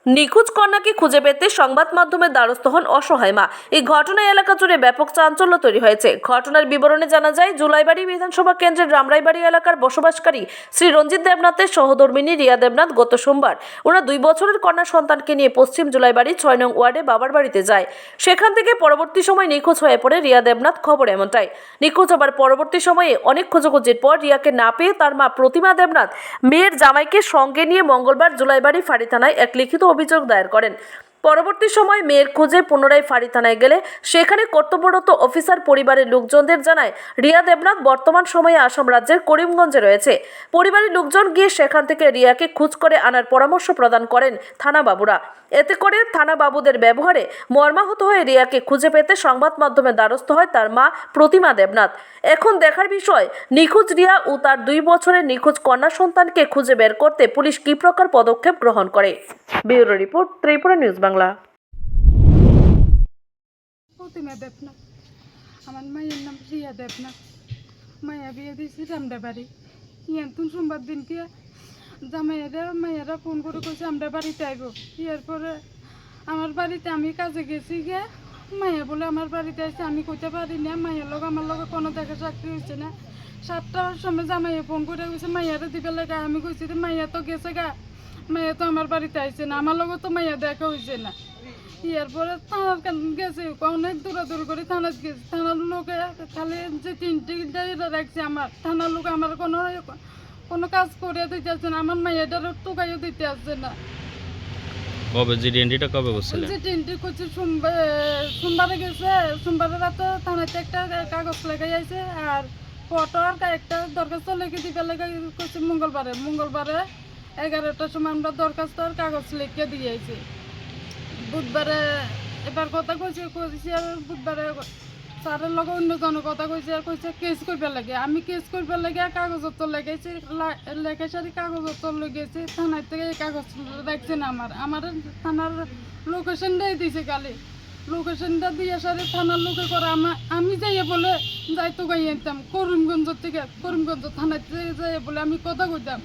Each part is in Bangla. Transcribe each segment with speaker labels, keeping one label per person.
Speaker 1: নিখোঁজ কন্যাকে খুঁজে পেতে সংবাদ মাধ্যমের দ্বারস্থ হন অসহায় মা। এই ঘটনায় এলাকা জুড়ে ব্যাপক চাঞ্চল্য তৈরি হয়েছে। ঘটনার বিবরণে জানা যায়, জুলাইবাড়ি বিধানসভা কেন্দ্রের রামরাইবাড়ি এলাকার বসবাসকারী শ্রী রঞ্জিত দেবনাথের সহধর্মিণী রিয়া দেবনাথ গত সোমবার ওনার 2 বছরের কন্যা সন্তানকে নিয়ে পশ্চিম জুলাইবাড়ি 6 নং ওয়ার্ডে বাবার বাড়িতে যায়। সেখান থেকে পরবর্তী সময় নিখোঁজ হয়ে পড়ে রিয়া দেবনাথ। খবর এমনটাই, নিখোঁজ হবার পরবর্তী সময়ে অনেক খোঁজাখুঁজির পর রিয়াকে না পেয়ে তার মা প্রতিমা দেবনাথ মেয়ের জামাইকে সঙ্গে নিয়ে মঙ্গলবার জুলাইবাড়ি ফাঁড়ি থানায় এক লিখিত অভিযোগ দায়ের করেন। পরবর্তী সময় মেয়ের খোঁজে পুনরায় ফাঁড়ি থানায় গেলে সেখানে কর্তব্যরত অফিসার পরিবারের লোকজনদের জানায় রিয়া দেবনাথ বর্তমান সময়ে আসাম রাজ্যের করিমগঞ্জে রয়েছে। পরিবারের লোকজন গিয়ে সেখান থেকে রিয়াকে খোঁজ করে আনার পরামর্শ প্রদান করেন থানা বাবুরা। এতে করে থানা বাবুদের ব্যবহারে মর্মাহত হয়ে রিয়াকে খুঁজে পেতে সংবাদ মাধ্যমের দ্বারস্থ হয় তার মা প্রতিমা দেবনাথ। এখন দেখার বিষয়, নিখোঁজ রিয়া ও তার 2 বছরের নিখোঁজ কন্যা সন্তানকে খুঁজে বের করতে পুলিশ কী প্রকার পদক্ষেপ গ্রহণ করে। Bureau report, Tripura news Bangla.
Speaker 2: Pratima Debnath, আমার মায়ের নাম রিয়া দেবনাথ। মায়া বিয়ে দিয়েছি রামরাইবাড়ি। ইয়ান্তন সোমবার দিনকে মায়েরা ফোন করে কইছে আমরা বাড়িতে আইব। এরপরে আমার বাড়িতে আমি কাজে গেছি গিয়ে মায়া বলে আমার বাড়িতে আসছে, আমি কইতে পারি না। মায়ের লোক আমার লগে কোনো দেখা চাকরি হয়েছে না। 7টার সময় জামাইয়ে ফোন করে কইছে মাইয়ারে দিবে লাগা। আমি কইছি যে মাইয়া তো গেছে গা, মাইয়া তো আমার বাড়িতে আইছে না, আমার লগে তো মাইয়া দেখা হয়েছে না। এরপরে থানার গেছে, অনেক দৌড়াদৌড়ি করে থানার গেছে। থানার লোকে খালি যে 3টা রাখছে, আমার থানার লোক আমার কোনো কাজ করে দিতে আসছে না, আমার মাইয়াটারও টোকাইও দিতে আসছে না।
Speaker 3: কবে জিডিএনটিটা কবে বলছিলেন?
Speaker 2: জিডিএনটি করছে সোমবারে গেছে। সোমবারে রাতে থানাতে একটা কাগজ লেগে যাইছে, আর ফটো আর একটা দরখাস্ত লিখে দিবে লেগে করছে মঙ্গলবারে 11টার সময় আমরা দরখাস্ত আর কাগজ লিখে দিয়ে আইছি। বুধবারে এবার কথা কইছে আর বুধবারে স্যারের লগে অন্যজনের কথা কইছে আর কইছে কেস করবে লাগে। আমি কেস করবে লাগে কাগজপত্র লেগেছি, লেখা সারি কাগজপত্র লেগেছি। থানার থেকে এই কাগজ রাখছে না। আমার থানার লোকেশনটাই দিয়েছে, খালি লোকেশনটা দিয়ে সারি থানার লোকে করে আমি যাইয়ে বলে যাইতো গাই আনতাম করিমগঞ্জ থেকে, করিমগঞ্জ থানার থেকে যাইয়ে বলে আমি কথা কইতাম।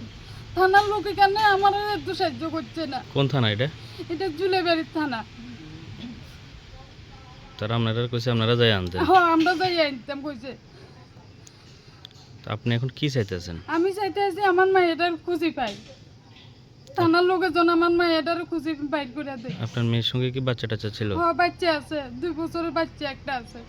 Speaker 2: থানার লোকে কেন আমার একটু সাহায্য করছে না।
Speaker 3: কোন থানা এটা?
Speaker 2: এটা জুলাইবাড়ির থানা।
Speaker 3: তারা আপনারা কইছে আপনারা যাই আনতেন?
Speaker 2: হ্যাঁ, আমরা যাই আনতাম কইছে।
Speaker 3: আপনি এখন কি চাইতেছেন?
Speaker 2: আমি চাইতেছি আমার মায়েটার খুঁজি পাই। থানার লোকজন আমার মায়েটার খুঁজি বাইর করে দেয়।
Speaker 3: আপনার মেয়ের সঙ্গে কি বাচ্চা টাচ্চা ছিল?
Speaker 2: হ্যাঁ, বাচ্চা আছে, 2 বছরের বাচ্চা একটা আছে।